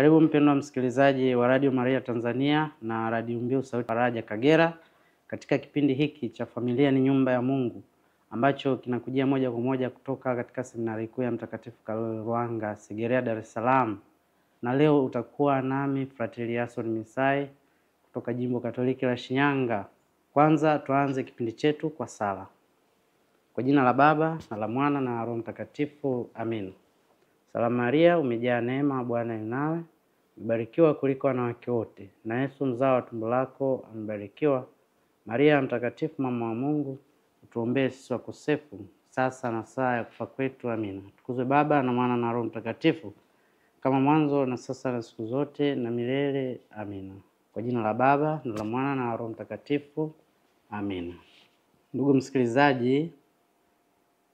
Karibu mpendwa msikilizaji wa Radio Maria Tanzania na Radio Mbiu Sauti Faraja Kagera katika kipindi hiki cha Familia ni Nyumba ya Mungu ambacho kinakujia moja kwa moja kutoka katika seminari kuu ya Mtakatifu Karol Lwanga, Segerea, Dar es Salaam. Na leo utakuwa nami Frateli Yason Misai kutoka Jimbo Katoliki la Shinyanga. Kwanza tuanze kipindi chetu kwa sala. Kwa jina la Baba na la Mwana na Roho Mtakatifu. Amin. Salamu Maria, umejaa neema, Bwana yu nawe, umebarikiwa kuliko wanawake wote, na Yesu mzao wa tumbo lako amebarikiwa. Maria mtakatifu, mama wa Mungu, utuombee sisi wakosefu, sasa na saa ya kufa kwetu. Amina. Tukuzwe Baba na Mwana na Roho Mtakatifu, kama mwanzo na sasa na siku zote na milele. Amina. Kwa jina la Baba na la Mwana na Roho Mtakatifu. Amina. Ndugu msikilizaji,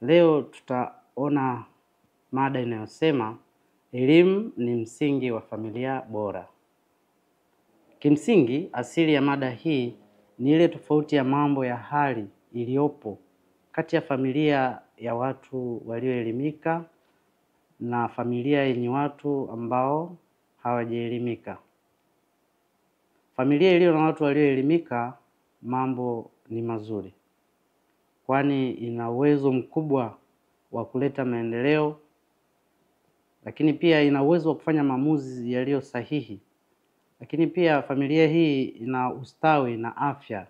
leo tutaona mada inayosema elimu ni msingi wa familia bora. Kimsingi, asili ya mada hii ni ile tofauti ya mambo ya hali iliyopo kati ya familia ya watu walioelimika na familia yenye watu ambao hawajaelimika. Familia iliyo na watu walioelimika, mambo ni mazuri, kwani ina uwezo mkubwa wa kuleta maendeleo, lakini pia ina uwezo wa kufanya maamuzi yaliyo sahihi. Lakini pia familia hii ina ustawi na afya.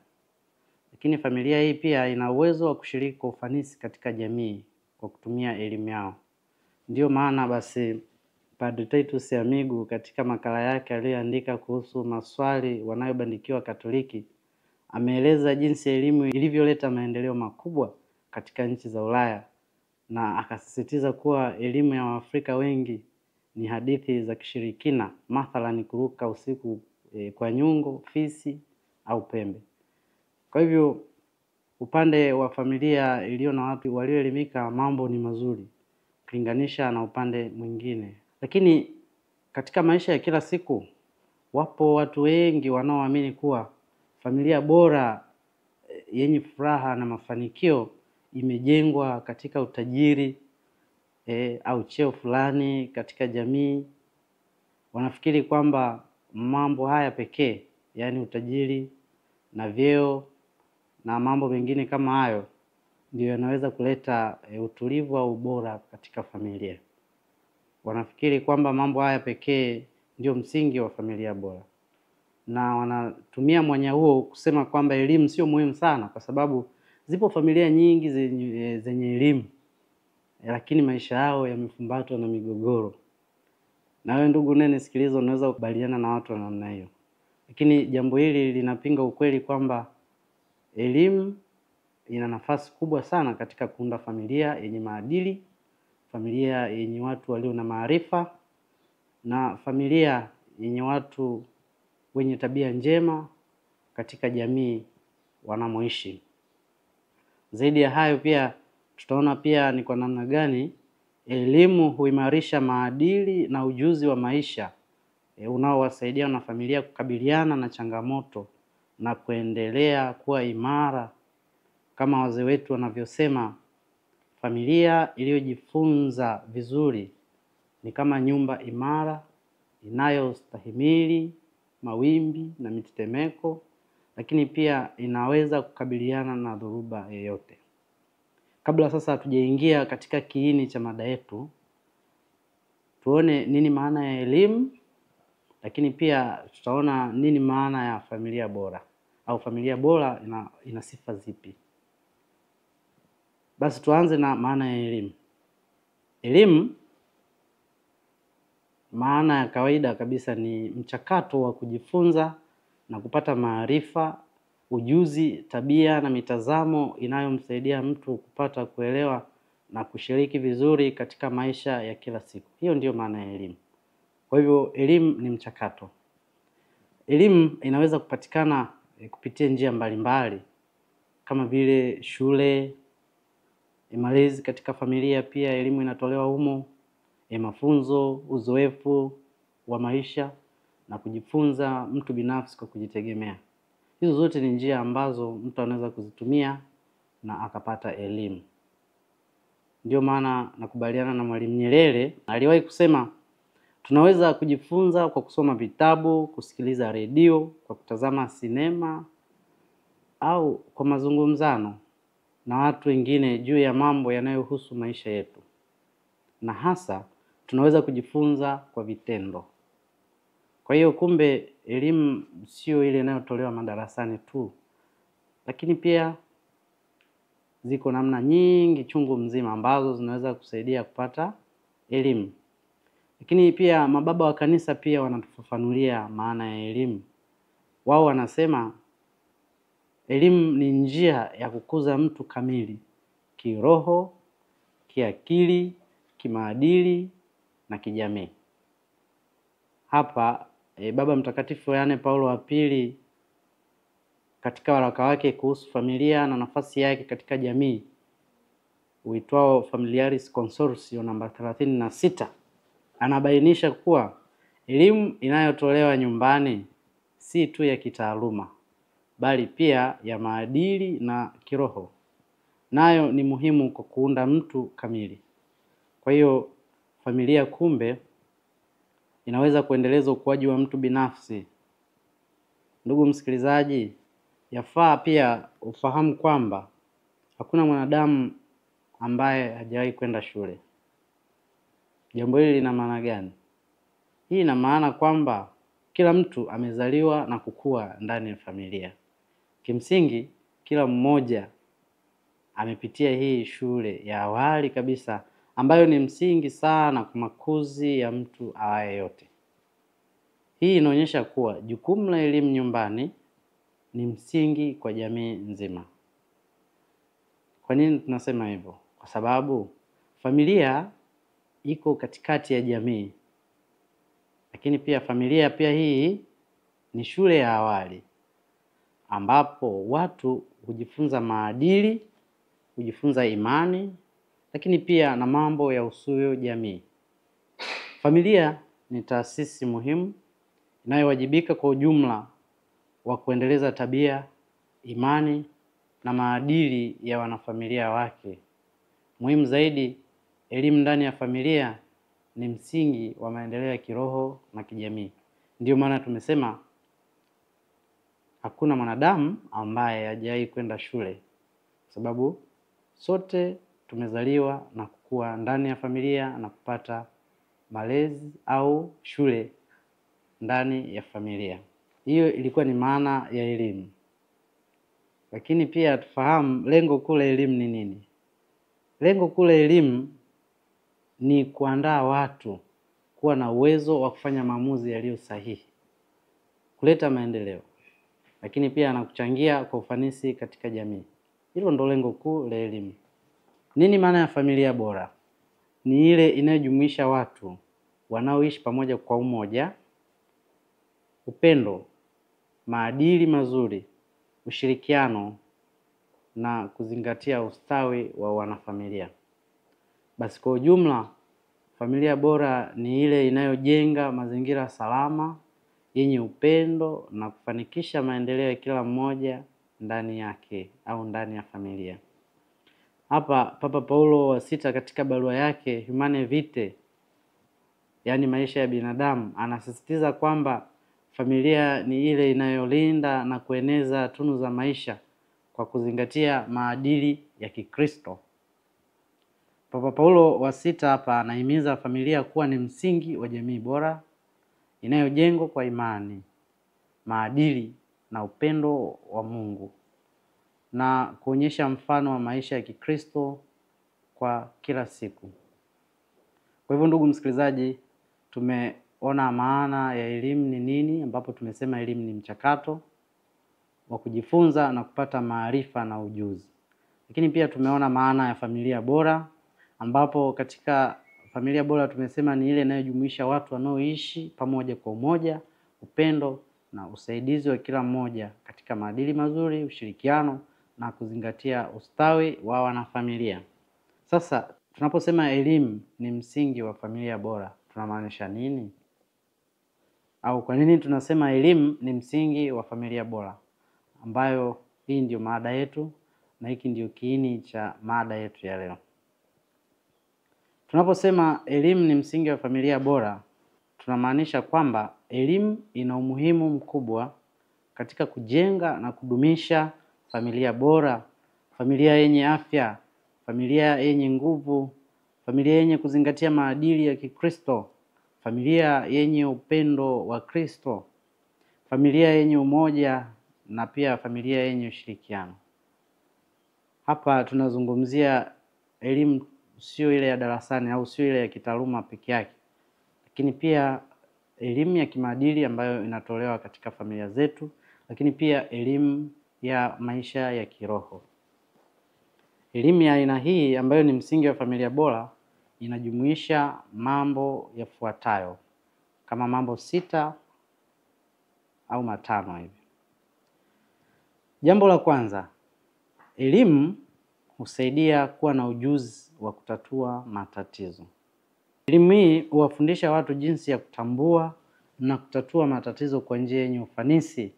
Lakini familia hii pia ina uwezo wa kushiriki kwa ufanisi katika jamii kwa kutumia elimu yao. Ndiyo maana basi Padre Titus Amigu katika makala yake aliyoandika kuhusu maswali wanayobandikiwa Katoliki ameeleza jinsi elimu ilivyoleta maendeleo makubwa katika nchi za Ulaya, na akasisitiza kuwa elimu ya Waafrika wengi ni hadithi za kishirikina, mathalan kuruka usiku kwa nyungo, fisi au pembe. Kwa hivyo upande wa familia iliyo na watu walioelimika, mambo ni mazuri kulinganisha na upande mwingine. Lakini katika maisha ya kila siku wapo watu wengi wanaoamini kuwa familia bora yenye furaha na mafanikio imejengwa katika utajiri au cheo fulani katika jamii. Wanafikiri kwamba mambo haya pekee, yani utajiri na vyeo na mambo mengine kama hayo, ndio yanaweza kuleta utulivu au ubora katika familia. Wanafikiri kwamba mambo haya pekee ndio msingi wa familia bora, na wanatumia mwanya huo kusema kwamba elimu sio muhimu sana, kwa sababu zipo familia nyingi zenye elimu lakini maisha yao yamefumbatwa na migogoro. Na wewe ndugu unayenisikiliza, unaweza kukubaliana na watu wa namna hiyo. Lakini jambo hili linapinga ukweli kwamba elimu ina nafasi kubwa sana katika kuunda familia yenye maadili, familia yenye watu walio na maarifa, na familia yenye watu wenye tabia njema katika jamii wanamoishi. Zaidi ya hayo pia tutaona pia ni kwa namna gani elimu huimarisha maadili na ujuzi wa maisha unaowasaidia na familia kukabiliana na changamoto na kuendelea kuwa imara. Kama wazee wetu wanavyosema, familia iliyojifunza vizuri ni kama nyumba imara inayostahimili mawimbi na mitetemeko, lakini pia inaweza kukabiliana na dhoruba yoyote. Kabla sasa hatujaingia katika kiini cha mada yetu, tuone nini maana ya elimu, lakini pia tutaona nini maana ya familia bora, au familia bora ina sifa zipi. Basi tuanze na maana ya elimu. Elimu, maana ya kawaida kabisa, ni mchakato wa kujifunza na kupata maarifa, ujuzi, tabia na mitazamo inayomsaidia mtu kupata kuelewa na kushiriki vizuri katika maisha ya kila siku. Hiyo ndiyo maana ya elimu. Kwa hivyo elimu ni mchakato. Elimu inaweza kupatikana kupitia njia mbalimbali kama vile shule, malezi katika familia, pia elimu inatolewa humo, mafunzo, uzoefu wa maisha na kujifunza mtu binafsi kwa kujitegemea. Hizo zote ni njia ambazo mtu anaweza kuzitumia na akapata elimu. Ndio maana nakubaliana na Mwalimu Nyerere, aliwahi kusema Tunaweza kujifunza kwa kusoma vitabu, kusikiliza redio, kwa kutazama sinema au kwa mazungumzano na watu wengine juu ya mambo yanayohusu maisha yetu. Na hasa tunaweza kujifunza kwa vitendo. Kwa hiyo kumbe elimu sio ile inayotolewa madarasani tu, lakini pia ziko namna nyingi chungu mzima ambazo zinaweza kusaidia kupata elimu. Lakini pia mababa wa kanisa pia wanatufafanulia maana ya elimu. Wao wanasema elimu ni njia ya kukuza mtu kamili, kiroho, kiakili, kimaadili na kijamii. Hapa Baba Mtakatifu Yohane Paulo wa Pili katika waraka wake kuhusu familia na nafasi yake katika jamii uitwao Familiaris Consortio namba 36 anabainisha kuwa elimu inayotolewa nyumbani si tu ya kitaaluma, bali pia ya maadili na kiroho. Nayo ni muhimu kwa kuunda mtu kamili. Kwa hiyo familia kumbe inaweza kuendeleza ukuaji wa mtu binafsi. Ndugu msikilizaji, yafaa pia ufahamu kwamba hakuna mwanadamu ambaye hajawahi kwenda shule. Jambo hili lina maana gani? Hii ina maana kwamba kila mtu amezaliwa na kukua ndani ya familia. Kimsingi kila mmoja amepitia hii shule ya awali kabisa ambayo ni msingi sana kwa makuzi ya mtu awaye yote. Hii inaonyesha kuwa jukumu la elimu nyumbani ni msingi kwa jamii nzima. Kwa nini tunasema hivyo? Kwa sababu familia iko katikati ya jamii. Lakini pia familia pia hii ni shule ya awali ambapo watu hujifunza maadili, hujifunza imani, lakini pia na mambo ya usuyo jamii. Familia ni taasisi muhimu inayowajibika kwa ujumla wa kuendeleza tabia, imani na maadili ya wanafamilia wake. Muhimu zaidi, elimu ndani ya familia ni msingi wa maendeleo ya kiroho na kijamii. Ndio maana tumesema hakuna mwanadamu ambaye hajawahi kwenda shule, sababu sote tumezaliwa na kukua ndani ya familia na kupata malezi au shule ndani ya familia. Hiyo ilikuwa ni maana ya elimu. Lakini pia tufahamu lengo kuu la elimu ni nini? Lengo kuu la elimu ni kuandaa watu kuwa na uwezo wa kufanya maamuzi yaliyo sahihi, kuleta maendeleo, lakini pia na kuchangia kwa ufanisi katika jamii. Hilo ndio lengo kuu la elimu. Nini maana ya familia bora? Ni ile inayojumuisha watu wanaoishi pamoja kwa umoja, upendo, maadili mazuri, ushirikiano na kuzingatia ustawi wa wanafamilia. Basi kwa ujumla, familia bora ni ile inayojenga mazingira salama, yenye upendo na kufanikisha maendeleo ya kila mmoja ndani yake au ndani ya familia. Hapa Papa Paulo wa 6 katika barua yake Humane Vitae, yaani maisha ya binadamu, anasisitiza kwamba familia ni ile inayolinda na kueneza tunu za maisha kwa kuzingatia maadili ya Kikristo. Papa Paulo wa 6 hapa anahimiza familia kuwa ni msingi wa jamii bora inayojengwa kwa imani, maadili na upendo wa Mungu, na kuonyesha mfano wa maisha ya Kikristo kwa kila siku. Kwa hivyo ndugu msikilizaji, tumeona maana ya elimu ni nini, ambapo tumesema elimu ni mchakato wa kujifunza na kupata maarifa na ujuzi. Lakini pia tumeona maana ya familia bora, ambapo katika familia bora tumesema ni ile inayojumuisha watu wanaoishi pamoja kwa umoja, upendo na usaidizi wa kila mmoja katika maadili mazuri, ushirikiano na kuzingatia ustawi wa wanafamilia. Sasa tunaposema elimu ni msingi wa familia bora, tunamaanisha nini? Au kwa nini tunasema elimu ni msingi wa familia bora? Ambayo hii ndio mada yetu na hiki ndio kiini cha mada yetu ya leo. Tunaposema elimu ni msingi wa familia bora, tunamaanisha kwamba elimu ina umuhimu mkubwa katika kujenga na kudumisha familia bora, familia yenye afya, familia yenye nguvu, familia yenye kuzingatia maadili ya Kikristo, familia yenye upendo wa Kristo, familia yenye umoja na pia familia yenye ushirikiano. Hapa tunazungumzia elimu sio ile ya darasani au sio ile ya kitaaluma peke yake, lakini pia elimu ya kimaadili ambayo inatolewa katika familia zetu, lakini pia elimu ya maisha ya kiroho. Elimu ya aina hii ambayo ni msingi wa familia bora inajumuisha mambo yafuatayo, kama mambo 6 au 5 hivi. Jambo la kwanza, elimu husaidia kuwa na ujuzi wa kutatua matatizo. Elimu hii huwafundisha watu jinsi ya kutambua na kutatua matatizo kwa njia yenye ufanisi.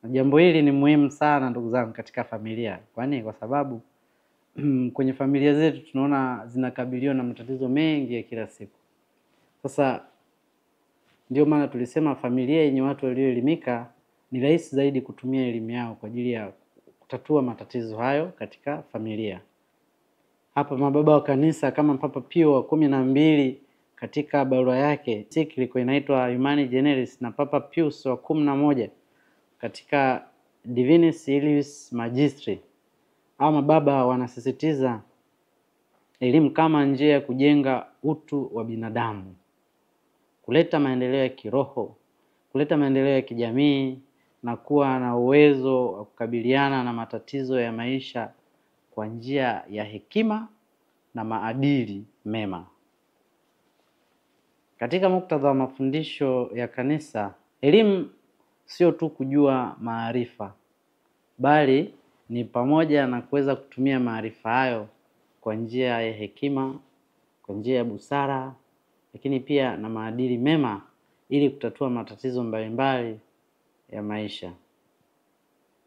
Na jambo hili ni muhimu sana ndugu zangu katika familia. Kwa sababu kwenye familia zetu tunaona zinakabiliwa na matatizo mengi ya kila siku. Sasa ndio maana tulisema familia yenye watu walioelimika ni rahisi zaidi kutumia elimu yao kwa ajili ya kutatua matatizo hayo katika familia. Hapa mababa wa kanisa kama Papa Pio wa 12 katika barua yake encyclical inaitwa Humani Generis, na Papa Pius wa 11 katika Divinis Illis Magistri, au mababa wanasisitiza elimu kama njia ya kujenga utu wa binadamu, kuleta maendeleo ya kiroho, kuleta maendeleo ya kijamii na kuwa na uwezo wa kukabiliana na matatizo ya maisha kwa njia ya hekima na maadili mema. Katika muktadha wa mafundisho ya kanisa, elimu sio tu kujua maarifa, bali ni pamoja na kuweza kutumia maarifa hayo kwa njia ya hekima, kwa njia ya busara, lakini pia na maadili mema ili kutatua matatizo mbalimbali ya maisha.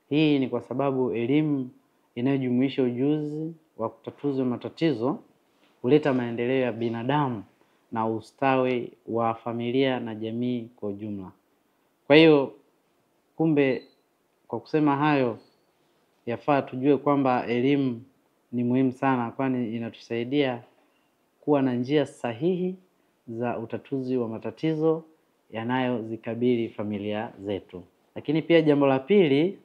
Hii ni kwa sababu elimu inayojumuisha ujuzi wa kutatua matatizo huleta maendeleo ya binadamu na ustawi wa familia na jamii kwa ujumla. Kwa hiyo kumbe, kwa kusema hayo, yafaa tujue kwamba elimu ni muhimu sana, kwani inatusaidia kuwa na njia sahihi za utatuzi wa matatizo yanayozikabili familia zetu. Lakini pia jambo la pili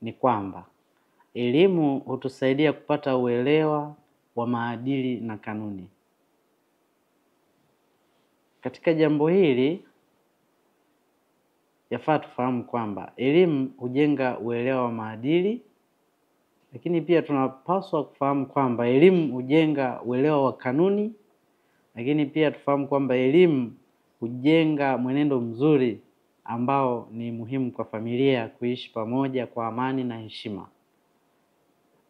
ni kwamba elimu hutusaidia kupata uelewa wa maadili na kanuni. Katika jambo hili yafaa tufahamu kwamba elimu hujenga uelewa wa maadili, lakini pia tunapaswa kufahamu kwamba elimu hujenga uelewa wa kanuni, lakini pia tufahamu kwamba elimu hujenga mwenendo mzuri ambao ni muhimu kwa familia kuishi pamoja kwa amani na heshima.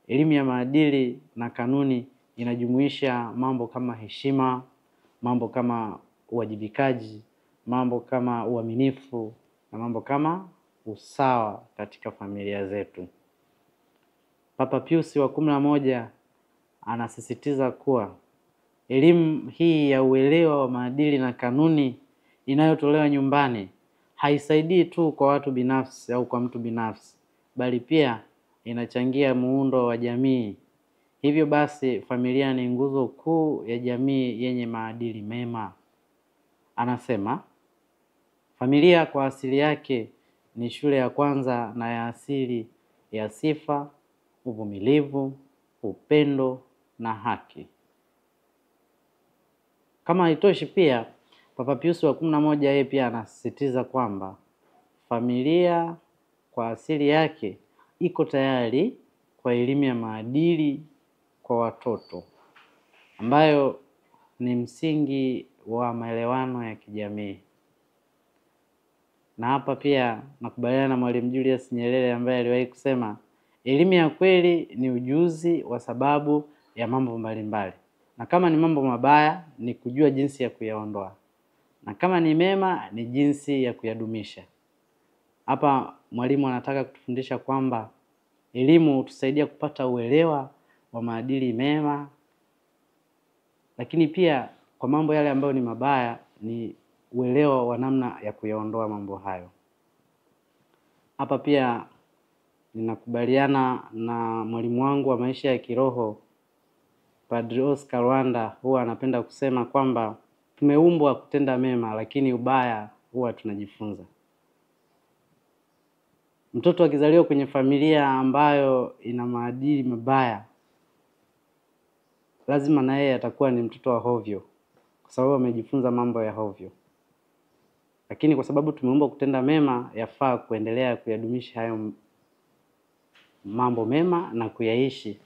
Elimu ya maadili na kanuni inajumuisha mambo kama heshima, mambo kama uwajibikaji, mambo kama uaminifu na mambo kama usawa katika familia zetu. Papa Pius wa 11 anasisitiza kuwa elimu hii ya uelewa wa maadili na kanuni inayotolewa nyumbani haisaidii tu kwa watu binafsi au kwa mtu binafsi, bali pia inachangia muundo wa jamii. Hivyo basi familia ni nguzo kuu ya jamii yenye maadili mema. Anasema, familia kwa asili yake ni shule ya kwanza na ya asili ya sifa, uvumilivu, upendo na haki. Kama haitoshi pia, Papa Pius wa 11 yeye pia anasisitiza kwamba familia kwa asili yake iko tayari kwa elimu ya maadili kwa watoto, ambayo ni msingi wa maelewano ya kijamii. Na hapa pia nakubaliana na Mwalimu Julius Nyerere ambaye aliwahi kusema, elimu ya kweli ni ujuzi wa sababu ya mambo mbalimbali, na kama ni mambo mabaya ni kujua jinsi ya kuyaondoa, na kama ni mema ni jinsi ya kuyadumisha. Hapa mwalimu anataka kutufundisha kwamba elimu hutusaidia kupata uelewa wa maadili mema, lakini pia kwa mambo yale ambayo ni mabaya ni uelewa wa namna ya kuyaondoa mambo hayo. Hapa pia ninakubaliana na mwalimu wangu wa maisha ya kiroho Padre Oscar Rwanda, huwa anapenda kusema kwamba tumeumbwa kutenda mema, lakini ubaya huwa tunajifunza. Mtoto akizaliwa kwenye familia ambayo ina maadili mabaya, lazima na yeye atakuwa ni mtoto wa hovyo, kwa sababu amejifunza mambo ya hovyo. Lakini kwa sababu tumeumbwa kutenda mema, yafaa kuendelea kuyadumisha hayo mambo mema na kuyaishi.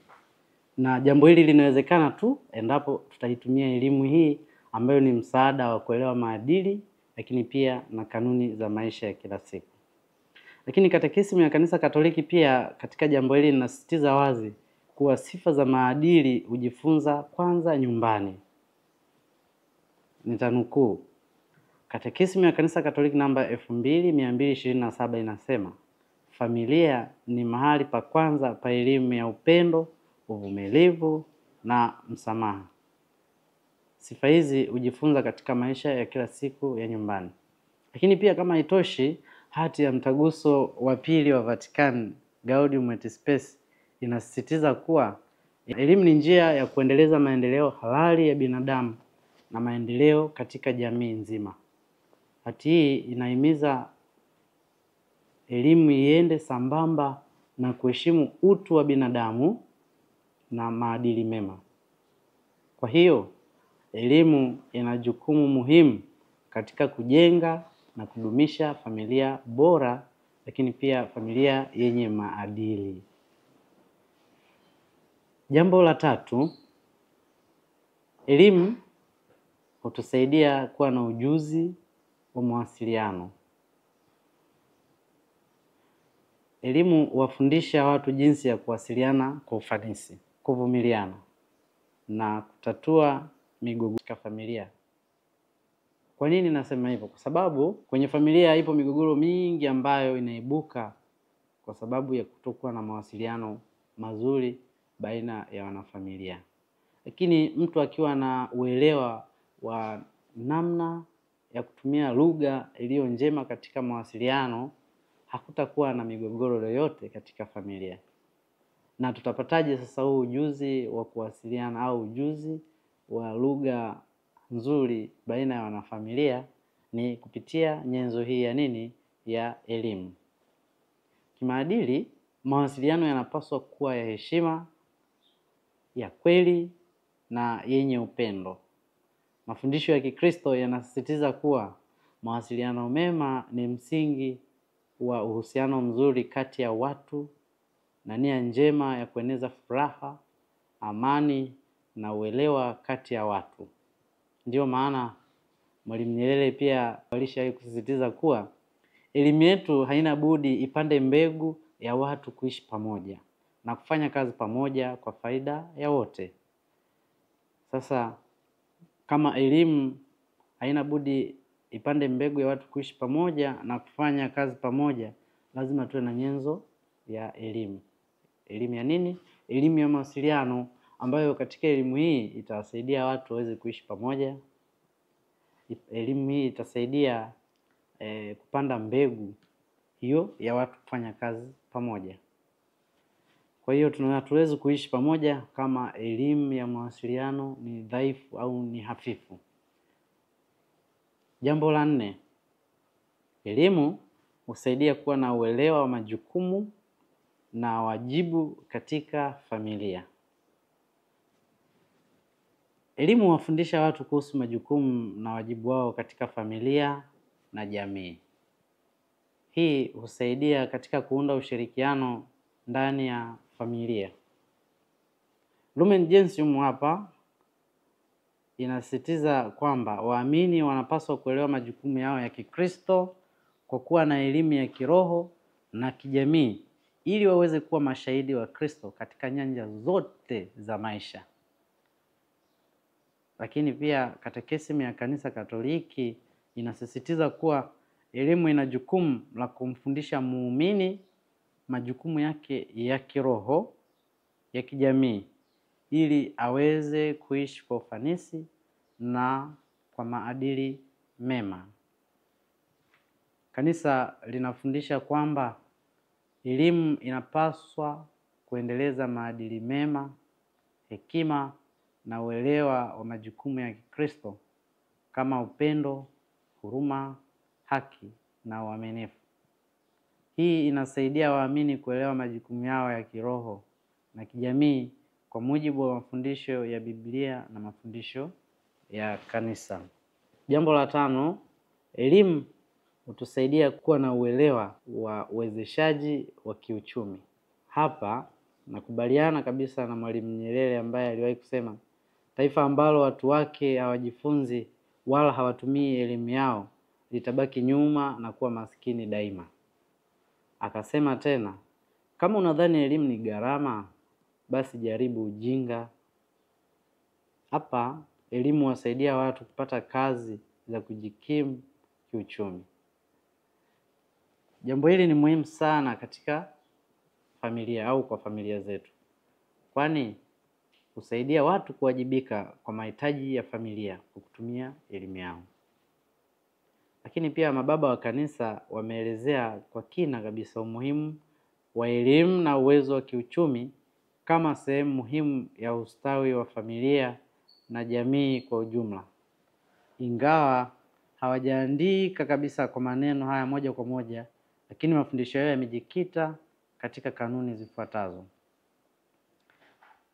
Na jambo hili linawezekana tu endapo tutaitumia elimu hii ambayo ni msaada wa kuelewa maadili, lakini pia na kanuni za maisha ya kila siku. Lakini katekisimu ya Kanisa Katoliki pia katika jambo hili linasisitiza wazi kuwa sifa za maadili hujifunza kwanza nyumbani. Nitanukuu. Katekisimu ya Kanisa Katoliki namba 2227 inasema, familia ni mahali pa kwanza pa elimu ya upendo, uvumilivu na msamaha. Sifa hizi hujifunza katika maisha ya kila siku ya nyumbani. Lakini pia kama haitoshi, hati ya Mtaguso wa Pili wa Vatican, Gaudium et Spes, inasisitiza kuwa elimu ni njia ya kuendeleza maendeleo halali ya binadamu na maendeleo katika jamii nzima. Hati hii inahimiza elimu iende sambamba na kuheshimu utu wa binadamu na maadili mema. Kwa hiyo, elimu ina jukumu muhimu katika kujenga na kudumisha familia bora, lakini pia familia yenye maadili. Jambo la tatu, elimu hutusaidia kuwa na ujuzi wa mawasiliano. Elimu huwafundisha watu jinsi ya kuwasiliana kwa ufanisi, kuvumiliana na kutatua migogoro katika familia. Kwa nini nasema hivyo? Kwa sababu kwenye familia ipo migogoro mingi ambayo inaibuka kwa sababu ya kutokuwa na mawasiliano mazuri baina ya wanafamilia. Lakini mtu akiwa na uelewa wa namna ya kutumia lugha iliyo njema katika mawasiliano, hakutakuwa na migogoro yoyote katika familia. Na tutapataje sasa huu ujuzi wa kuwasiliana au ujuzi wa lugha nzuri baina ya wanafamilia? Ni kupitia nyenzo hii ya nini? Ya elimu. Kimaadili, mawasiliano yanapaswa kuwa ya heshima, ya kweli na yenye upendo. Mafundisho ya Kikristo yanasisitiza kuwa mawasiliano mema ni msingi wa uhusiano mzuri kati ya watu na nia njema ya kueneza furaha, amani na uelewa kati ya watu. Ndio maana Mwalimu Nyerere pia alishawahi kusisitiza kuwa elimu yetu haina budi ipande mbegu ya watu kuishi pamoja na kufanya kazi pamoja kwa faida ya wote. Sasa kama elimu haina budi ipande mbegu ya watu kuishi pamoja na kufanya kazi pamoja, lazima tuwe na nyenzo ya elimu. Elimu ya nini? Elimu ya mawasiliano, ambayo katika elimu hii itawasaidia watu waweze kuishi pamoja. Elimu hii itasaidia kupanda mbegu hiyo ya watu kufanya kazi pamoja. Kwa hiyo hatuwezi kuishi pamoja kama elimu ya mawasiliano ni dhaifu au ni hafifu. Jambo la 4, elimu husaidia kuwa na uelewa wa majukumu na wajibu katika familia. Elimu huwafundisha watu kuhusu majukumu na wajibu wao katika familia na jamii. Hii husaidia katika kuunda ushirikiano ndani ya familia. Lumen Gentium hapa inasisitiza kwamba waamini wanapaswa kuelewa majukumu yao ya Kikristo kwa kuwa na elimu ya kiroho na kijamii, ili waweze kuwa mashahidi wa Kristo katika nyanja zote za maisha. Lakini pia katekisimu ya Kanisa Katoliki inasisitiza kuwa elimu ina jukumu la kumfundisha muumini majukumu yake ya kiroho, ya kijamii, ili aweze kuishi kwa ufanisi na kwa maadili mema. Kanisa linafundisha kwamba elimu inapaswa kuendeleza maadili mema, hekima na uelewa wa majukumu ya Kikristo kama upendo, huruma, haki na uaminifu. Hii inasaidia waamini kuelewa majukumu yao ya kiroho na kijamii kwa mujibu wa mafundisho ya Biblia na mafundisho ya kanisa. Jambo la 5, elimu hutusaidia kuwa na uelewa wa uwezeshaji wa kiuchumi. Hapa nakubaliana kabisa na Mwalimu Nyerere ambaye aliwahi kusema, taifa ambalo watu wake hawajifunzi wala hawatumii elimu yao litabaki nyuma na kuwa maskini daima. Akasema tena, kama unadhani elimu ni gharama, basi jaribu ujinga. Hapa elimu huwasaidia watu kupata kazi za kujikimu kiuchumi. Jambo hili ni muhimu sana katika familia au kwa familia zetu, kwani husaidia watu kuwajibika kwa mahitaji ya familia kwa kutumia elimu yao. Lakini pia mababa wa kanisa wameelezea kwa kina kabisa umuhimu wa elimu na uwezo wa kiuchumi kama sehemu muhimu ya ustawi wa familia na jamii kwa ujumla. Ingawa hawajaandika kabisa kwa maneno haya moja kwa moja, lakini mafundisho yao yamejikita katika kanuni zifuatazo.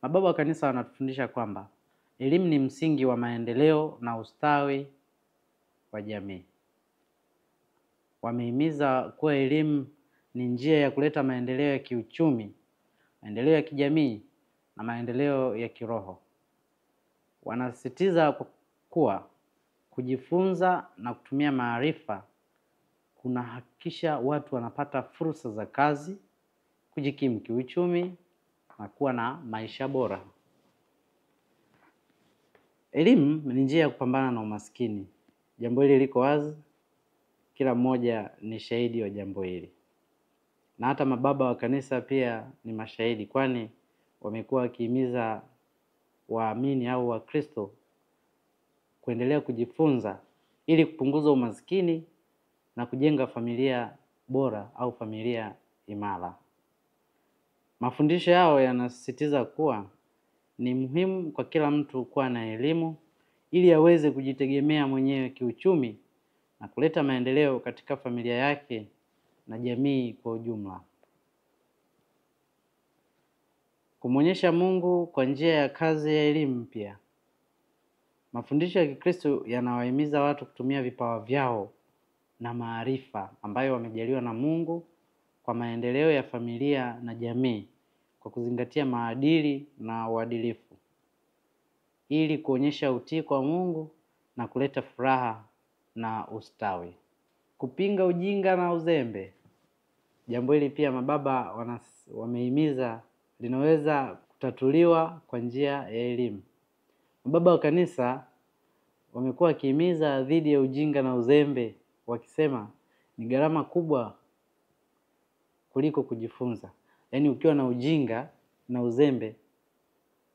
Mababa wa kanisa wanatufundisha kwamba elimu ni msingi wa maendeleo na ustawi wa jamii. Wamehimiza kuwa elimu ni njia ya kuleta maendeleo ya kiuchumi, maendeleo ya kijamii na maendeleo ya kiroho. Wanasisitiza kuwa kujifunza na kutumia maarifa kunahakikisha watu wanapata fursa za kazi, kujikimu kiuchumi na kuwa na maisha bora. Elimu ni njia ya kupambana na umaskini. Jambo hili liko wazi, kila mmoja ni shahidi wa jambo hili. Na hata mababa wa kanisa pia ni mashahidi, kwani wamekuwa wakihimiza waamini au Wakristo kuendelea kujifunza ili kupunguza umaskini na kujenga familia bora au familia imara. Mafundisho yao yanasisitiza kuwa ni muhimu kwa kila mtu kuwa na elimu ili aweze kujitegemea mwenyewe kiuchumi na kuleta maendeleo katika familia yake na jamii kwa ujumla. Kumwonyesha Mungu kwa njia ya kazi ya elimu pia. Mafundisho ya Kikristo yanawahimiza watu kutumia vipawa vyao na maarifa ambayo wamejaliwa na Mungu kwa maendeleo ya familia na jamii kwa kuzingatia maadili na uadilifu, ili kuonyesha utii kwa Mungu na kuleta furaha na ustawi. Kupinga ujinga na uzembe. Jambo hili pia mababa wamehimiza linaweza kutatuliwa kwa njia ya elimu. Mababa wa kanisa wamekuwa wakihimiza dhidi ya ujinga na uzembe, wakisema ni gharama kubwa kuliko kujifunza. Yaani ukiwa na ujinga na uzembe,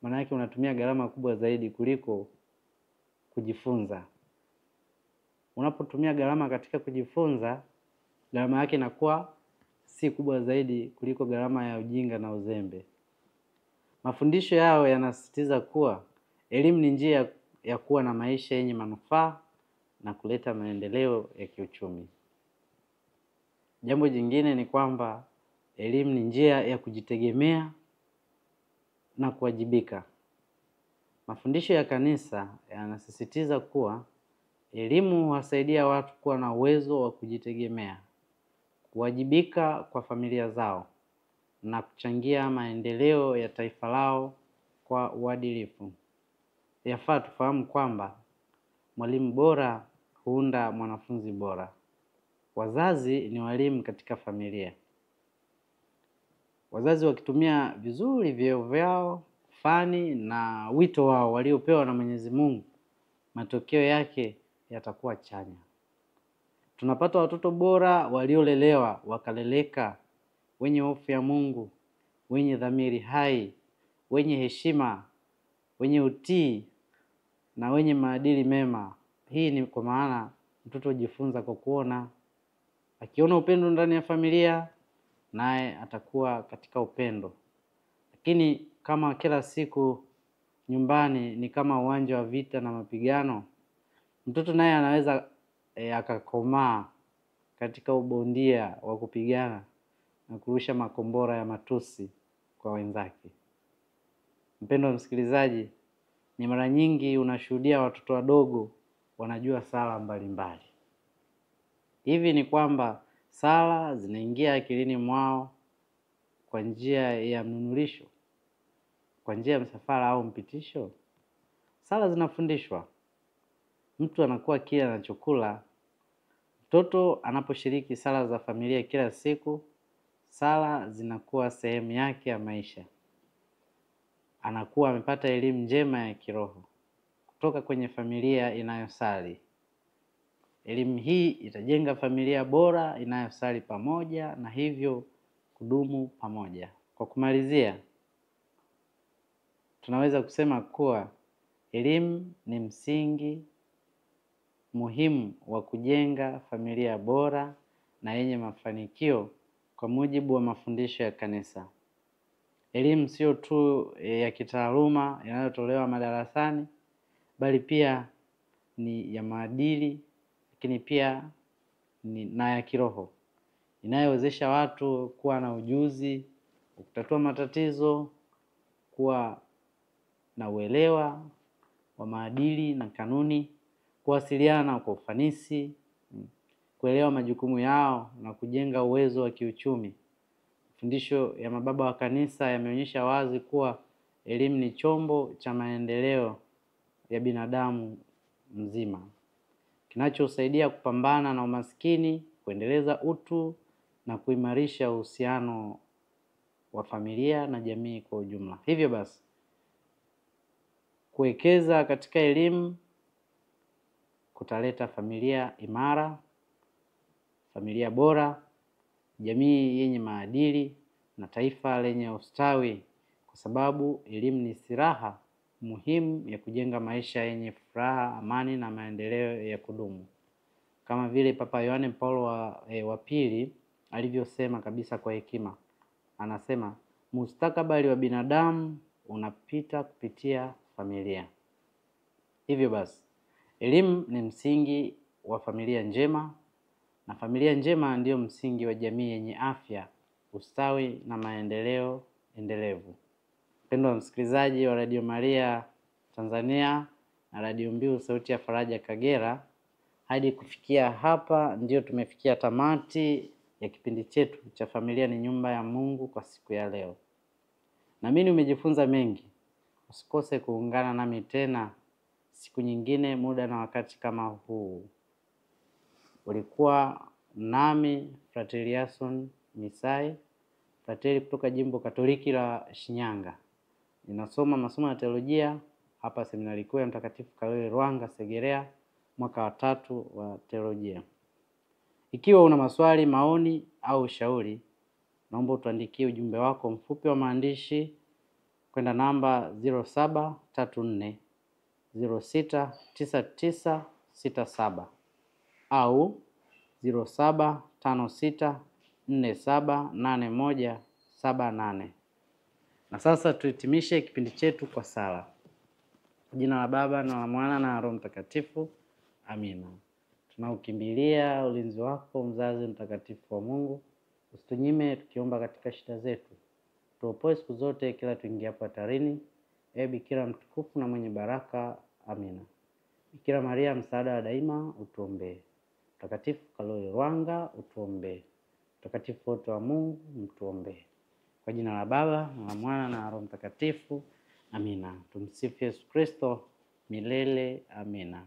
maana yake unatumia gharama kubwa zaidi kuliko kujifunza. Unapotumia gharama katika kujifunza, gharama yake inakuwa si kubwa zaidi kuliko gharama ya ujinga na uzembe. Mafundisho yao yanasisitiza kuwa elimu ni njia ya kuwa na maisha yenye manufaa na kuleta maendeleo ya kiuchumi. Jambo jingine ni kwamba elimu ni njia ya kujitegemea na kuwajibika. Mafundisho ya kanisa yanasisitiza kuwa elimu huwasaidia watu kuwa na uwezo wa kujitegemea, kuwajibika kwa familia zao na kuchangia maendeleo ya taifa lao kwa uadilifu. Yafaa tufahamu kwamba mwalimu bora huunda mwanafunzi bora. Wazazi ni walimu katika familia. Wazazi wakitumia vizuri vyeo vyao, fani na wito wao waliopewa na Mwenyezi Mungu, matokeo yake yatakuwa chanya. Tunapata watoto bora waliolelewa, wakaleleka, wenye hofu ya Mungu, wenye dhamiri hai, wenye heshima, wenye utii na wenye maadili mema. Hii ni kwa maana mtoto hujifunza kwa kuona, Akiona upendo ndani ya familia, naye atakuwa katika upendo. Lakini kama kila siku nyumbani ni kama uwanja wa vita na mapigano, mtoto naye anaweza akakomaa katika ubondia wa kupigana na kurusha makombora ya matusi kwa wenzake. Mpendwa msikilizaji, ni mara nyingi unashuhudia watoto wadogo wanajua sala mbalimbali. Hivi ni kwamba sala zinaingia akilini mwao kwa njia ya mnunulisho, kwa njia ya msafara au mpitisho. Sala zinafundishwa. Mtu anakuwa kile anachokula. Mtoto anaposhiriki sala za familia kila siku, sala zinakuwa sehemu yake ya maisha. Anakuwa amepata elimu njema ya kiroho kutoka kwenye familia inayosali. Elimu hii itajenga familia bora inayosali pamoja na hivyo kudumu pamoja. Kwa kumalizia, tunaweza kusema kuwa elimu ni msingi muhimu wa kujenga familia bora na yenye mafanikio kwa mujibu wa mafundisho ya kanisa. Elimu sio tu ya kitaaluma inayotolewa madarasani, bali pia ni ya maadili, lakini pia ni na ya kiroho, inayowezesha watu kuwa na ujuzi, kutatua matatizo, kuwa na uelewa wa maadili na kanuni, kuwasiliana kwa ufanisi, kuelewa majukumu yao na kujenga uwezo wa kiuchumi. Mafundisho ya mababa wa kanisa yameonyesha wazi kuwa elimu ni chombo cha maendeleo ya binadamu mzima, kinachosaidia kupambana na umaskini, kuendeleza utu na kuimarisha uhusiano wa familia na jamii kwa ujumla. Hivyo basi, kuwekeza katika elimu kutaleta familia imara, familia bora, jamii yenye maadili na taifa lenye ustawi, kwa sababu elimu ni silaha muhimu ya kujenga maisha yenye furaha, amani na maendeleo ya kudumu. Kama vile Papa Yohane Paulo wa pili alivyosema kabisa kwa hekima. Anasema, mustakabali wa binadamu unapita kupitia familia. Hivyo basi, elimu ni msingi wa familia njema, na familia njema ndiyo msingi wa jamii yenye afya, ustawi na maendeleo endelevu. Mpendwa msikilizaji wa Radio Maria Tanzania na Radio Mbiu Sauti ya Faraja Kagera, hadi kufikia hapa ndio tumefikia tamati ya kipindi chetu cha Familia ni Nyumba ya Mungu kwa siku ya leo. Naamini umejifunza mengi. Usikose kuungana nami tena siku nyingine, muda na wakati kama huu. Ulikuwa nami Frateri Yason Misai, frateri kutoka Jimbo Katoliki la Shinyanga. Ninasoma masomo ya teolojia hapa Seminari Kuu ya Mtakatifu Karoli Lwanga Segerea, mwaka wa 3 wa teolojia. Ikiwa una maswali, maoni au ushauri, naomba utuandikie ujumbe wako mfupi wa maandishi kwenda namba 0734 069967 au 0756478178. Na sasa tuhitimishe kipindi chetu kwa sala. Jina la Baba na la Mwana na Roho Mtakatifu. Amina. Tunaukimbilia ulinzi wako, mzazi mtakatifu wa Mungu. Usitunyime tukiomba katika shida zetu. Tuopoe siku zote kila tuingiapo hatarini. Ee Bikira mtukufu na mwenye baraka. Amina. Bikira Maria, msaada wa daima, utuombee. Mtakatifu Karoli Lwanga, utuombee. Mtakatifu wote wa Mungu, mtuombee. Kwa jina la Baba na la Mwana na Roho Mtakatifu. Amina. Tumsifu Yesu Kristo milele. Amina.